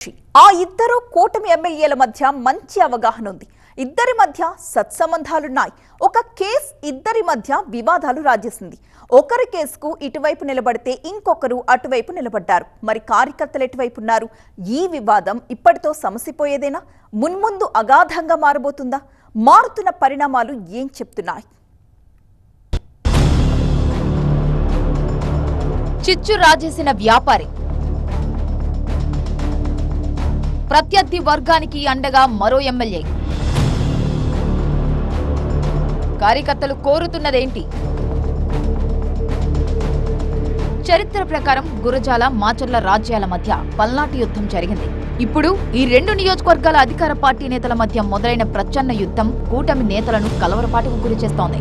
ఆ ఇద్దరు కూటమి ఎమ్మెల్యేల మధ్య మంచి అవగాహన ఉంది. ఇద్దరి మధ్య సత్సంబంధాలున్నాయి. ఒక కేసు ఇద్దరి మధ్య వివాదాలు రాజేసింది. ఒకరి కేసుకు ఇటువైపు నిలబడితే ఇంకొకరు అటువైపు నిలబడ్డారు. మరి కార్యకర్తలు ఎటువైపు ఉన్నారు? ఈ వివాదం ఇప్పటితో సమసిపోయేదేనా? మున్ముందు అగాధంగా మారబోతుందా? మారుతున్న పరిణామాలు ఏం చెప్తున్నాయి? చిచ్చు రాజేసిన వ్యాపారి, ప్రత్యర్థి వర్గానికి అండగా మరో ఎమ్మెల్యే. కార్యకర్తలు కోరుతున్నదేంటి? చరిత్ర ప్రకారం గురజాల మాచర్ల రాజ్యాల మధ్య పల్నాటి యుద్ధం జరిగింది. ఇప్పుడు ఈ రెండు నియోజకవర్గాల అధికార పార్టీ నేతల మధ్య మొదలైన ప్రచ్ఛన్న యుద్ధం కూటమి నేతలను కలవరపాటుకు గురిచేస్తోంది.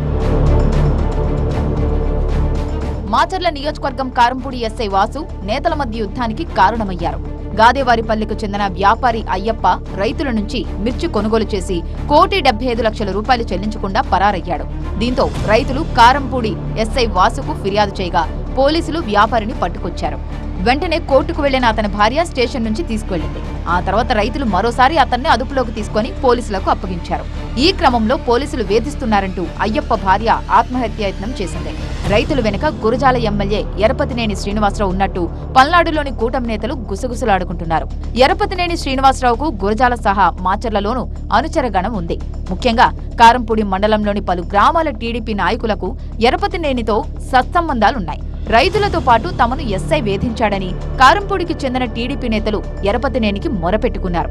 మాచర్ల నియోజకవర్గం కారంపూడి ఎస్ఐ వాసు నేతల మధ్య యుద్ధానికి కారణమయ్యారు. గాదేవారిపల్లికి చెందిన వ్యాపారి అయ్యప్ప రైతుల నుంచి మిర్చి కొనుగోలు చేసి 1,75,00,000 రూపాయలు చెల్లించకుండా పరారయ్యాడు. దీంతో రైతులు కారంపూడి ఎస్ఐ వాసుకు ఫిర్యాదు చేయగా పోలీసులు వ్యాపారిని పట్టుకొచ్చారు. వెంటనే కోర్టుకు వెళ్లిన అతని భార్య స్టేషన్ నుంచి తీసుకువెళ్లింది. ఆ తర్వాత రైతులు మరోసారి అతన్ని అదుపులోకి తీసుకుని పోలీసులకు అప్పగించారు. ఈ క్రమంలో పోలీసులు వేధిస్తున్నారంటూ అయ్యప్ప భార్య ఆత్మహత్యాయత్నం చేసింది. రైతులు వెనుక గురజాల ఎమ్మెల్యే ఎరపతినేని శ్రీనివాసరావు ఉన్నట్టు పల్నాడులోని కూటమి నేతలు గుసగుసలాడుకుంటున్నారు. ఎరపతినేని శ్రీనివాసరావుకు గురజాల సహా మాచర్లలోనూ అనుచరగణం ఉంది. ముఖ్యంగా కారంపూడి మండలంలోని పలు గ్రామాల టీడీపీ నాయకులకు ఎరపతినేనితో సత్సంబంధాలున్నాయి. రైతులతో పాటు తమను ఎస్ఐ వేధించాడని కారంపూడికి చెందిన టీడీపీ నేతలు ఎరపతినేనికి మొరపెట్టుకున్నారు.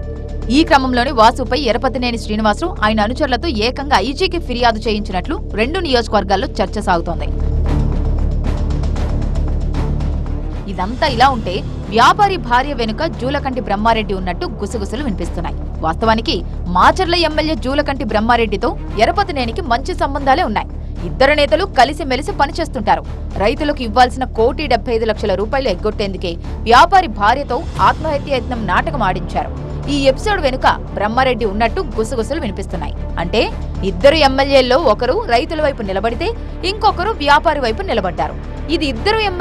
ఈ క్రమంలోనే వాసుపై ఎరపతినేని శ్రీనివాసరావు ఆయన అనుచరులతో ఏకంగా ఐజీకి ఫిర్యాదు చేయించినట్లు రెండు నియోజకవర్గాల్లో చర్చ సాగుతోంది. ఇదంతా ఇలా ఉంటే వ్యాపారి భార్య వెనుక జూలకంటి బ్రహ్మారెడ్డి ఉన్నట్టు గుసగుసలు వినిపిస్తున్నాయి. వాస్తవానికి మాచర్ల ఎమ్మెల్యే జూలకంటి బ్రహ్మారెడ్డితో ఎరపతినేనికి మంచి సంబంధాలే ఉన్నాయి. ఇద్దరు నేతలు కలిసిమెలిసి పనిచేస్తుంటారు. రైతులకు ఇవ్వాల్సిన 1,75,00,000 రూపాయలు ఎగ్గొట్టేందుకే వ్యాపారి భార్యతో ఆత్మహత్యాయత్నం నాటకం ఆడించారు. ఈ ఎపిసోడ్ వెనుక బ్రహ్మారెడ్డి ఉన్నట్టు గుసగుసలు వినిపిస్తున్నాయి. అంటే ఇద్దరు ఎమ్మెల్యేల్లో ఒకరు రైతుల వైపు నిలబడితే ఇంకొకరు వ్యాపారి వైపు నిలబడ్డారు. ఇది ఇద్దరు